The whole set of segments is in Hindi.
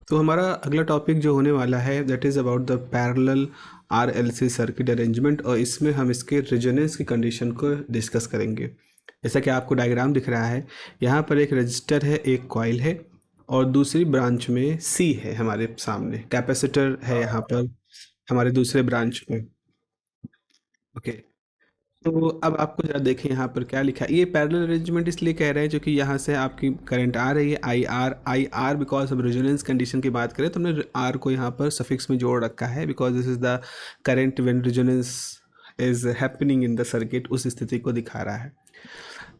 तो हमारा अगला टॉपिक जो होने वाला है that is about the parallel RLC circuit arrangement, और इसमें हम इसके रेजोनेंस की कंडीशन को डिस्कस करेंगे। जैसा कि आपको डायग्राम दिख रहा है, यहाँ पर एक रजिस्टर है, एक कॉइल है, और दूसरी ब्रांच में सी है हमारे सामने, कैपेसिटर है यहाँ पर हमारे दूसरे ब्रांच में। ओके, तो अब आपको जरा देखें यहाँ पर क्या लिखा है। ये पैरेलल अरेंजमेंट इसलिए कह रहे हैं क्योंकि यहाँ से आपकी करंट आ रही है आई आर बिकॉज हम रेजोनेंस कंडीशन की बात करें तो हमने आर को यहाँ पर सफिक्स में जोड़ रखा है because this is the current when resonance is happening in the circuit, उस स्थिति को दिखा रहा है।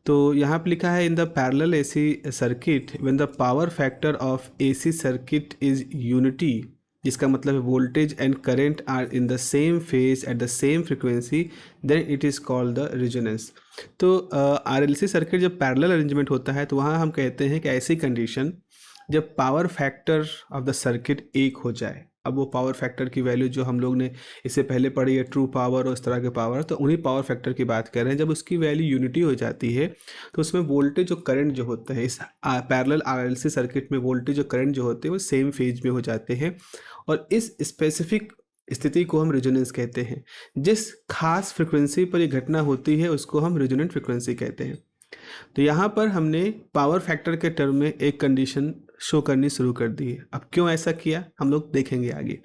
तो यहाँ पर लिखा है in the parallel AC circuit when the power factor of AC circuit is unity, जिसका मतलब है voltage and current are in the same phase at the same frequency, then it is called the resonance. तो आरएलसी सर्किट जब पैरेलल अरेंजमेंट होता है तो वहाँ हम कहते हैं कि ऐसी कंडीशन जब power factor of the circuit एक हो जाए। अब वो पावर फैक्टर की वैल्यू जो हम लोग ने इससे पहले पढ़ी है, ट्रू पावर और उस तरह के पावर, तो उन्हीं पावर फैक्टर की बात कर रहे हैं। जब उसकी वैल्यू यूनिटी हो जाती है तो उसमें वोल्टेज और करंट जो होते हैं इस पैरेलल आरएलसी सर्किट में वोल्टेज और करंट जो होते हैं वो सेम फेज में हो जाते हैं, और इस स्पेसिफिक स्थिति को हम रेजोनेंस कहते हैं। जिस खास फ्रिक्वेंसी पर ये घटना होती है उसको हम रेजोनेंट फ्रिक्वेंसी कहते हैं। तो यहाँ पर हमने पावर फैक्टर के टर्म में एक कंडीशन शो करनी शुरू कर दी है। अब क्यों ऐसा किया हम लोग देखेंगे आगे।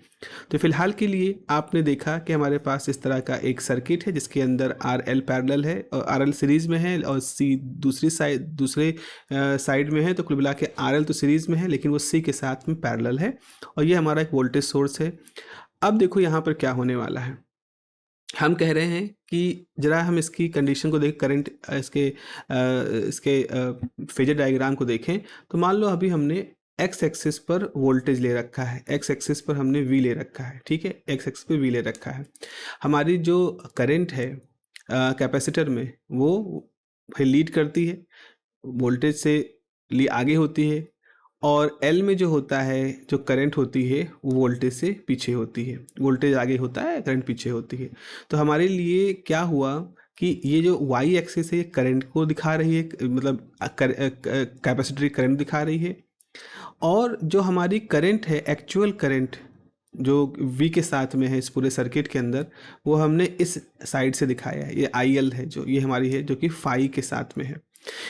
तो फिलहाल के लिए आपने देखा कि हमारे पास इस तरह का एक सर्किट है जिसके अंदर आर एल पैरेलल है और आर एल सीरीज़ में है और सी दूसरे साइड में है। तो कुल मिला के आर एल तो सीरीज़ में है लेकिन वो सी के साथ में पैरेलल है, और ये हमारा एक वोल्टेज सोर्स है। अब देखो यहाँ पर क्या होने वाला है। हम कह रहे हैं कि जरा हम इसकी कंडीशन को देख, करंट इसके फेजर डायग्राम को देखें। तो मान लो अभी हमने एक्स एक्सिस पर वोल्टेज ले रखा है, एक्स एक्सिस पर हमने वी ले रखा है, ठीक है, एक्स एक्सिस पे वी ले रखा है। हमारी जो करंट है कैपेसिटर में वो भाई लीड करती है, वोल्टेज से आगे होती है, और एल में जो होता है जो करंट होती है वो वोल्टेज से पीछे होती है। वोल्टेज आगे होता है, करंट पीछे होती है। तो हमारे लिए क्या हुआ कि ये जो वाई एक्सिस है ये करंट को दिखा रही है, मतलब कैपेसिटर की करंट दिखा रही है, और जो हमारी करंट है एक्चुअल करंट जो वी के साथ में है इस पूरे सर्किट के अंदर, वो हमने इस साइड से दिखाया है। ये आई एल है जो ये हमारी है जो कि फाई के साथ में है,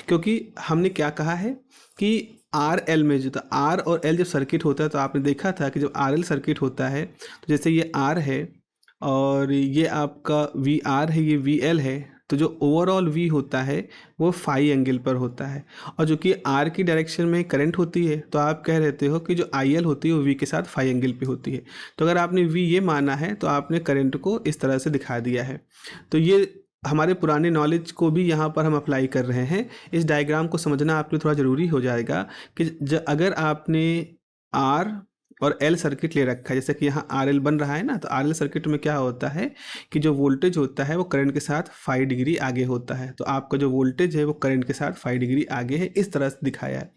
क्योंकि हमने क्या कहा है कि आर एल में जो था, आर और एल जब सर्किट होता है तो आपने देखा था कि जब आर एल सर्किट होता है तो जैसे ये आर है और ये आपका वी आर है, ये वी एल है, तो जो ओवरऑल वी होता है वो फाई एंगल पर होता है, और जो कि आर की डायरेक्शन में करंट होती है तो आप कह रहते हो कि जो आई एल होती है वो वी के साथ फाई एंगल पे होती है। तो अगर आपने वी ये माना है तो आपने करंट को इस तरह से दिखा दिया है। तो ये हमारे पुराने नॉलेज को भी यहाँ पर हम अप्लाई कर रहे हैं। इस डायग्राम को समझना आपके लिए थोड़ा ज़रूरी हो जाएगा कि अगर आपने आर और एल सर्किट ले रखा है, जैसे कि यहाँ आर एल बन रहा है ना, तो आर एल सर्किट में क्या होता है कि जो वोल्टेज होता है वो करंट के साथ 5 डिग्री आगे होता है। तो आपका जो वोल्टेज है वो करंट के साथ 5 डिग्री आगे है, इस तरह से दिखाया है।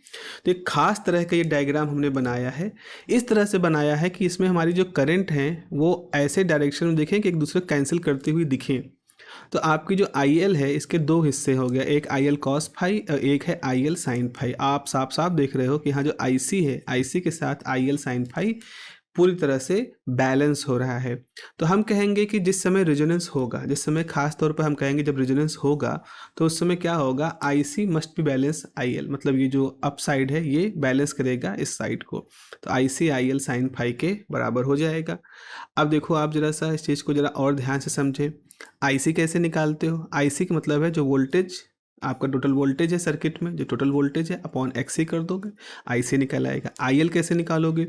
तो एक खास तरह का ये डायग्राम हमने बनाया है, इस तरह से बनाया है कि इसमें हमारी जो करंट है वो ऐसे डायरेक्शन में देखें कि एक दूसरे को कैंसिल करती हुई दिखें। तो आपकी जो आई एल है इसके दो हिस्से हो गए, एक आई एल कॉस फाई और एक है आई एल साइन फाई। आप साफ साफ देख रहे हो कि यहाँ जो आई सी है, आई सी के साथ आई एल साइन फाई पूरी तरह से बैलेंस हो रहा है। तो हम कहेंगे कि जिस समय रेजोनेंस होगा, जिस समय खास तौर पर हम कहेंगे जब रेजोनेंस होगा तो उस समय क्या होगा, I C must be balance I L, मतलब ये जो अप साइड है ये बैलेंस करेगा इस साइड को। तो आई सी आई एल साइन फाई के बराबर हो जाएगा। अब देखो आप जरा सा इस चीज़ को जरा और ध्यान से समझें। आईसी कैसे निकालते हो, आईसी का मतलब है जो वोल्टेज आपका टोटल वोल्टेज है सर्किट में, जो टोटल वोल्टेज है अपॉन एक्सी कर दोगे, आईसी निकल आएगा। आईएल कैसे निकालोगे,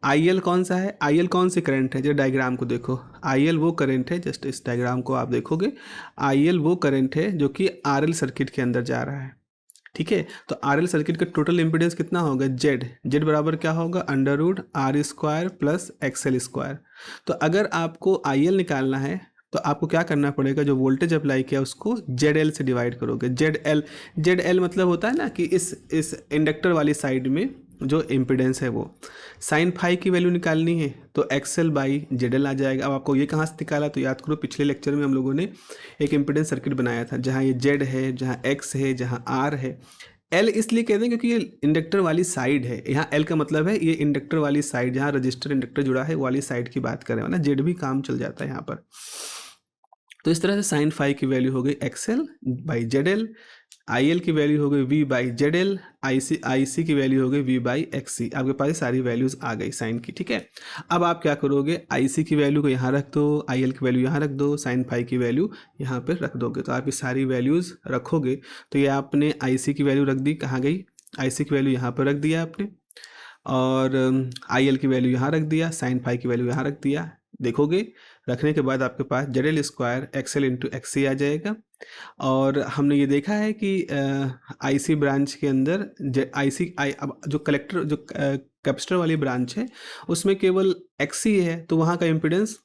आईएल कौन सा है, आईएल कौन सी करंट है, जो डायग्राम को देखो, आईएल वो करंट है, जस्ट इस डायग्राम को आप देखोगे, आईएल वो करंट है जो कि आरएल सर्किट के अंदर जा रहा है। ठीक है, तो आरएल सर्किट का टोटल इम्पीडेंस कितना होगा, जेड, जेड बराबर क्या होगा, under root R square plus XL square. तो अगर आपको आईएल निकालना है तो आपको क्या करना पड़ेगा, जो वोल्टेज अप्लाई किया उसको जेड एल से डिवाइड करोगे। जेड एल, जेड एल मतलब होता है ना कि इस इंडक्टर वाली साइड में जो इम्पीडेंस है वो। साइन फाई की वैल्यू निकालनी है तो एक्सएल बाई जेड एल आ जाएगा। अब आपको ये कहाँ से निकाला, तो याद करो पिछले लेक्चर में हम लोगों ने एक इम्पीडेंस सर्किट बनाया था जहाँ ये जेड है, जहाँ एक्स है, जहाँ आर है। एल इसलिए कहते हैं क्योंकि ये इंडक्टर वाली साइड है, यहाँ एल का मतलब है ये इंडक्टर वाली साइड, जहाँ रजिस्टर इंडक्टर जुड़ा है वो वाली साइड की बात करें, वरना जेड भी काम चल जाता है यहाँ पर। तो इस तरह से साइन फाई की वैल्यू हो गई XL by Z L, I L की वैल्यू हो गई वी बाई जेड एल, आई सी की वैल्यू हो गई वी बाई एक्स सी। आपके पास सारी वैल्यूज़ आ गई साइन की, ठीक है। अब आप क्या करोगे, आई सी की वैल्यू को यहाँ रख दो, आई एल की वैल्यू यहाँ रख दो, साइन फाई की वैल्यू यहाँ पर रख दोगे। तो आप ये सारी वैल्यूज़ रखोगे, तो ये आपने आई सी की वैल्यू रख दी, कहाँ गई, आई सी की वैल्यू यहाँ पर रख दिया आपने, और आई एल की वैल्यू यहाँ रख दिया, साइन फाई की वैल्यू यहाँ रख दिया। देखोगे रखने के बाद आपके पास Z L square XL into X C आ जाएगा। और हमने ये देखा है कि आईसी ब्रांच के अंदर आईसी आई अब जो कलेक्टर जो कैपेसिटर वाली ब्रांच है उसमें केवल एक्सी है, तो वहाँ का इम्पिडेंस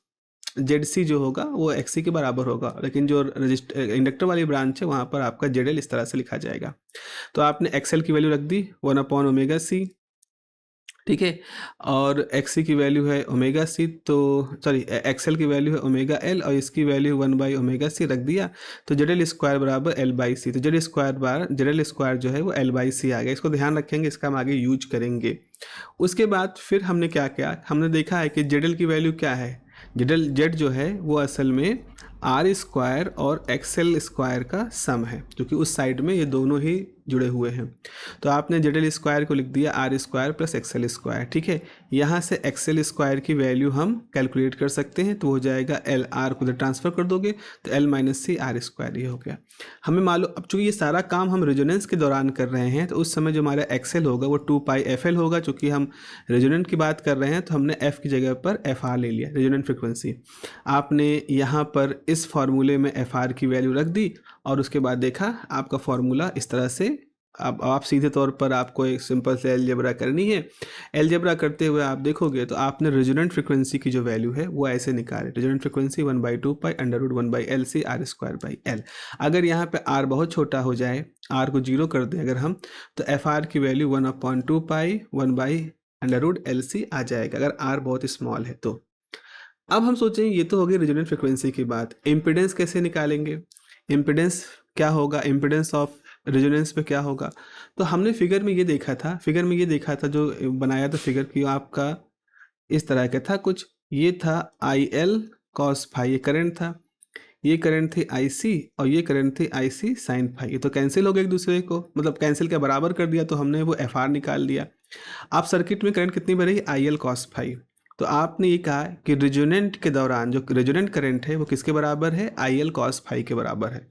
जेड सी जो होगा वो एक्स सी के बराबर होगा, लेकिन जो रजिस्टर इंडक्टर वाली ब्रांच है वहाँ पर आपका जेड एल इस तरह से लिखा जाएगा। तो आपने एक्सएल की वैल्यू रख दी 1/ओमेगा सी, ठीक है, और एक्स सी की वैल्यू है ओमेगा सी, तो सॉरी एक्सएल की वैल्यू है ओमेगा एल और इसकी वैल्यू 1/ओमेगा सी रख दिया, तो जेड एल स्क्वायर बराबर एल बाई सी। तो जेड एल स्क्वायर जो है वो एल बाई सी आ गया, इसको ध्यान रखेंगे, इसका हम आगे यूज करेंगे। उसके बाद फिर हमने क्या किया, हमने देखा है कि जेड एल की वैल्यू क्या है, जेड जो है वो असल में आर स्क्वायर और एक्सएल स्क्वायर का सम है, क्योंकि उस साइड में ये दोनों ही जुड़े हुए हैं। तो आपने जेड एल स्क्वायर को लिख दिया R square plus XL square, ठीक है। यहाँ से एक्सएल स्क्वायर की वैल्यू हम कैलकुलेट कर सकते हैं, तो हो जाएगा एल आर को इधर ट्रांसफर कर दोगे तो L minus C R square, ये हो गया। हमें मालूम, अब चूँकि ये सारा काम हम रेजोनेंस के दौरान कर रहे हैं, तो उस समय जो हमारा एक्सएल होगा वो 2πfl होगा, चूँकि हम रेजोनेंट की बात कर रहे हैं तो हमने एफ की जगह पर एफ आर ले लिया, रेजोनेंट फ्रिक्वेंसी। आपने यहाँ पर इस फार्मूले में एफ आर की वैल्यू रख दी और उसके बाद देखा आपका फार्मूला इस तरह से। अब आप सीधे तौर पर आपको एक सिंपल से एलजेब्रा करनी है, एलजेब्रा करते हुए आप देखोगे तो आपने रेजोनेंट फ्रिक्वेंसी की जो वैल्यू है वो ऐसे निकाले, रेजोनेंट फ्रिक्वेंसी 1/2π√1/LC r²/L। अगर यहाँ पे r बहुत छोटा हो जाए, r को 0 कर दें अगर हम, तो एफ आर की वैल्यू 1/2π1/LC आ जाएगा, अगर r बहुत स्मॉल है तो। अब हम सोचें ये तो होगी रेजोनेंट फ्रिक्वेंसी की बात, इम्पिडेंस कैसे निकालेंगे, इम्पिडेंस क्या होगा, इम्पिडेंस ऑफ रेजोनेंस पे क्या होगा। तो हमने फिगर में ये देखा था, जो बनाया था फिगर की आपका इस तरह का था कुछ, ये था आई एल कॉस फाई, ये करंट था, ये करंट थी आई सी और ये करंट थी आई सी साइन फाई। ये तो कैंसिल हो गए एक दूसरे को, मतलब कैंसिल के बराबर कर दिया, तो हमने वो एफ आर निकाल लिया। आप सर्किट में करंट कितनी बढ़ेगी, आई एल कॉस फाई। तो आपने ये कहा कि रेजोनेंट के दौरान जो रेजोनेंट करंट है वो किसके बराबर है, आई एल कॉस फाई के बराबर है।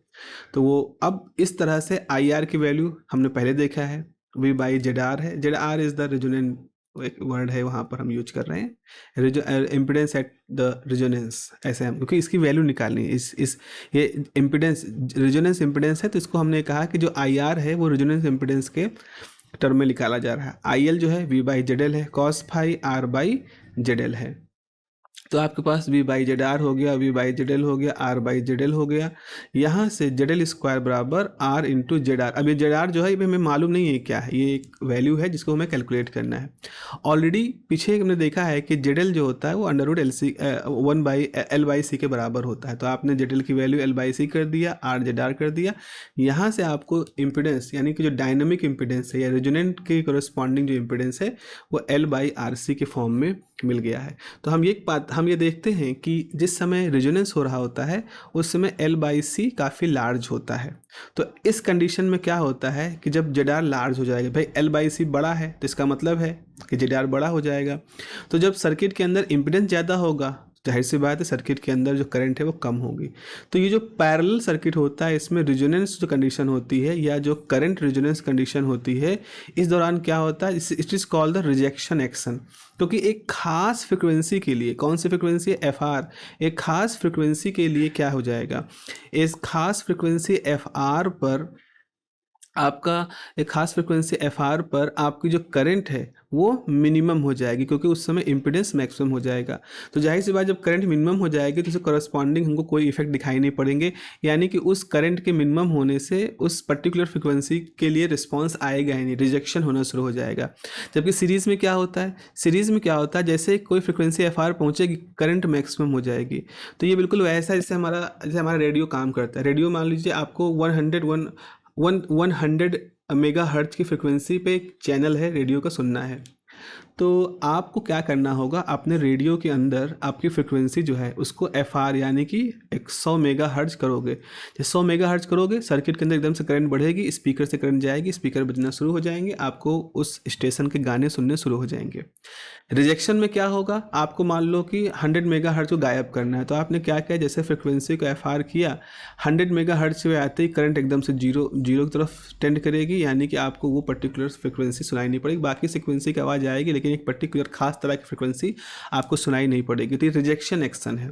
तो वो अब इस तरह से आई आर की वैल्यू हमने पहले देखा है, वी बाई जेड आर है, Z R is the resonant, एक वर्ड है वहाँ पर हम यूज कर रहे हैं, इम्पिडेंस एट द रेजोनेंस, ऐसे हम, क्योंकि इसकी वैल्यू निकालनी है, इस ये इम्पिडेंस रेजोनेंस इम्पिडेंस है, तो इसको हमने कहा कि जो आई आर है वो रेजोनेंस इम्पिडेंस के टर्म में निकाला जा रहा है। आई एल जो है वी बाई जेड एल है, cos phi R by Z L है। तो आपके पास वी बाई जेड आर हो गया, वी बाई जेड एल हो गया, आर बाई जेड एल हो गया। यहाँ से जेड एल स्क्वायर बराबर आर इंटू जेड आर। अब ये जेड आर जो है ये हमें मालूम नहीं है क्या है, ये एक वैल्यू है जिसको हमें कैलकुलेट करना है। ऑलरेडी पीछे हमने देखा है कि जेड एल जो होता है वो अंडर रूट 1/L/C के बराबर होता है। तो आपने जेड एल की वैल्यू L/C कर दिया, आर जेड आर कर दिया। यहाँ से आपको इम्पिडेंस यानी कि जो डायनेमिक इम्पिडेंस है या रेजोनेंट के कोरस्पॉन्डिंग जो इम्पिडेंस है वो L/RC के फॉर्म में मिल गया है। तो हम ये देखते हैं कि जिस समय रेजोनेंस हो रहा होता है उस समय L/C काफ़ी लार्ज होता है। तो इस कंडीशन में क्या होता है कि जब जेड लार्ज हो जाएगा, भाई L/C बड़ा है तो इसका मतलब है कि जेड बड़ा हो जाएगा। तो जब सर्किट के अंदर इम्पिडेंस ज़्यादा होगा, जाहिर सी बात है सर्किट के अंदर जो करंट है वो कम होगी। तो ये जो पैरेलल सर्किट होता है इसमें रेजोनेंस जो कंडीशन होती है या जो करंट रेजोनेंस कंडीशन होती है, इस दौरान क्या होता है, it is called the rejection action. क्योंकि एक खास फ्रिक्वेंसी के लिए, कौन सी फ्रिक्वेंसी, एफ आर, एक खास फ्रिक्वेंसी के लिए क्या हो जाएगा, इस खास फ्रिक्वेंसी एफ आर पर आपका, एक खास फ्रिक्वेंसी एफ आर पर आपकी जो करंट है वो मिनिमम हो जाएगी, क्योंकि उस समय इम्पिडेंस मैक्सिमम हो जाएगा। तो जाहिर सी बात जब करंट मिनिमम हो जाएगी तो उसे करस्पॉन्डिंग हमको कोई इफेक्ट दिखाई नहीं पड़ेंगे, यानी कि उस करंट के मिनिमम होने से उस पर्टिकुलर फ्रिक्वेंसी के लिए रिस्पॉन्स आएगा ही नहीं, रिजेक्शन होना शुरू हो जाएगा। जबकि सीरीज़ में क्या होता है, जैसे कोई फ्रिक्वेंसी एफ आर पहुँचेगी करंट मैक्सिमम हो जाएगी। तो ये बिल्कुल वैसा है जैसे हमारा रेडियो काम करता है। रेडियो मान लीजिए आपको 100 मेगा हर्ट्ज की फ्रिक्वेंसी पे एक चैनल है रेडियो का सुनना है, तो आपको क्या करना होगा, अपने रेडियो के अंदर आपकी फ्रिक्वेंसी जो है उसको FR यानी कि 100 मेगा हर्ट्ज करोगे। जब 100 मेगा हर्ट्ज करोगे, सर्किट के अंदर एकदम से करंट बढ़ेगी, स्पीकर से करंट जाएगी, स्पीकर बजना शुरू हो जाएंगे, आपको उस स्टेशन के गाने सुनने शुरू हो जाएंगे। रिजेक्शन में क्या होगा, आपको मान लो कि 100 मेगा हर्ट्ज को गायब करना है, तो आपने क्या किया, जैसे फ्रिक्वेंसी को FR किया, 100 मेगा हर्ट्ज पे आते ही करंट एकदम से जीरो जीरो की तरफ टेंड करेगी, यानी कि आपको वो पर्टिकुलर फ्रिक्वेंसी सुनाई नहीं पड़ेगी। बाकी फ्रिक्वेंसी की आवाज़ आएगी, लेकिन एक पर्टिकुलर खास तरह की फ्रिक्वेंसी आपको सुनाई नहीं पड़ेगी। तो ये रिजेक्शन एक्शन है।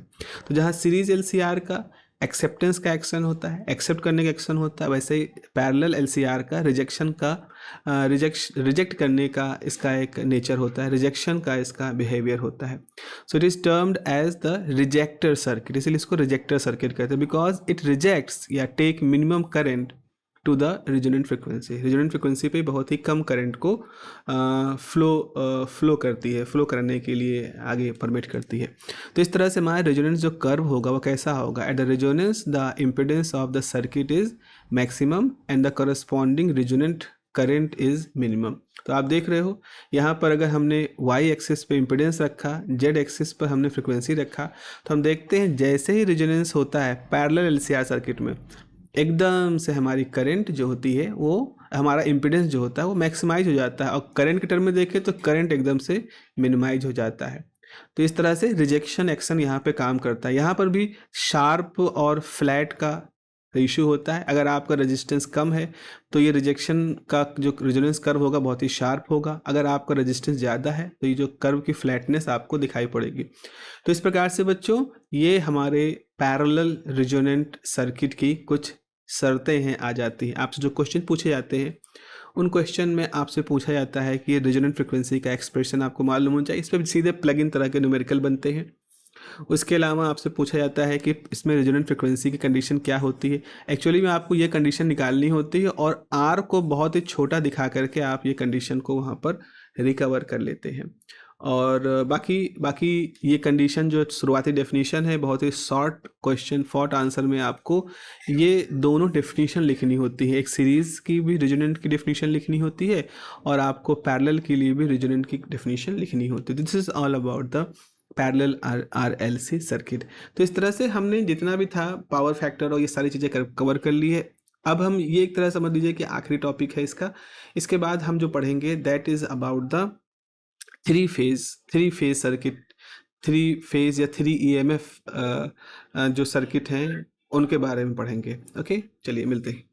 तो जहाँ सीरीज LCR का एक्सेप्टेंस का एक्शन होता है, एक्सेप्ट करने का एक्शन होता है, वैसे ही पैरेलल LCR का रिजेक्शन का रिजेक्ट करने का इसका एक नेचर होता है, रिजेक्शन का इसका बिहेवियर होता है। So it is termed as the rejector circuit, इसलिए इसको रिजेक्टर सर्किट कहते हैं, बिकॉज इट रिजेक्ट्स या take minimum current to the resonant frequency. Resonant frequency पे बहुत ही कम करंट को फ्लो करती है, फ्लो करने के लिए आगे परमिट करती है। तो इस तरह से हमारा रेजोनेंस जो कर्व होगा वो कैसा होगा, at the resonance the impedance of the circuit is maximum and the corresponding resonant current is minimum. तो आप देख रहे हो यहाँ पर अगर हमने y एक्सिस पे इम्पिडेंस रखा, z एक्सिस पर हमने फ्रिक्वेंसी रखा, तो हम देखते हैं जैसे ही रेजोनेंस होता है पैरेलल LCR सर्किट में, एकदम से हमारी करंट जो होती है वो, हमारा इम्पिडेंस जो होता है वो मैक्सिमाइज हो जाता है, और करंट के टर्म में देखें तो करंट एकदम से मिनिमाइज हो जाता है। तो इस तरह से रिजेक्शन एक्शन यहाँ पे काम करता है। यहाँ पर भी शार्प और फ्लैट का रेशियो होता है। अगर आपका रेजिस्टेंस कम है तो ये रिजेक्शन का जो रेजोनेंस कर्व होगा बहुत ही शार्प होगा, अगर आपका रेजिस्टेंस ज़्यादा है तो ये जो कर्व की फ्लैटनेस आपको दिखाई पड़ेगी। तो इस प्रकार से बच्चों ये हमारे पैरेलल रेजोनेंट सर्किट की कुछ शर्तें हैं आ जाती हैं। आपसे जो क्वेश्चन पूछे जाते हैं उन क्वेश्चन में आपसे पूछा जाता है कि ये रेजोनेंट फ्रिक्वेंसी का एक्सप्रेशन आपको मालूम होना चाहिए, इस पर सीधे प्लग इन तरह के न्यूमेरिकल बनते हैं। उसके अलावा आपसे पूछा जाता है कि इसमें रेजोनेंट फ्रिक्वेंसी की कंडीशन क्या होती है। एक्चुअली में आपको ये कंडीशन निकालनी होती है और आर को बहुत ही छोटा दिखा करके आप ये कंडीशन को वहाँ पर रिकवर कर लेते हैं। और बाकी बाकी ये कंडीशन जो शुरुआती डेफिनेशन है, बहुत ही शॉर्ट क्वेश्चन शॉर्ट आंसर में आपको ये दोनों डेफिनेशन लिखनी होती है। एक सीरीज़ की भी रेजोनेंट की डेफिनेशन लिखनी होती है और आपको पैरेलल के लिए भी रेजोनेंट की डेफिनेशन लिखनी होती है। This is all about the parallel RLC circuit. तो इस तरह से हमने जितना भी था पावर फैक्टर और ये सारी चीज़ें कवर कर ली है। अब हम ये एक तरह समझ लीजिए कि आखिरी टॉपिक है इसका। इसके बाद हम जो पढ़ेंगे that is about the three phase circuit, three phase या 3 EMF जो सर्किट हैं उनके बारे में पढ़ेंगे। ओके, चलिए मिलते हैं।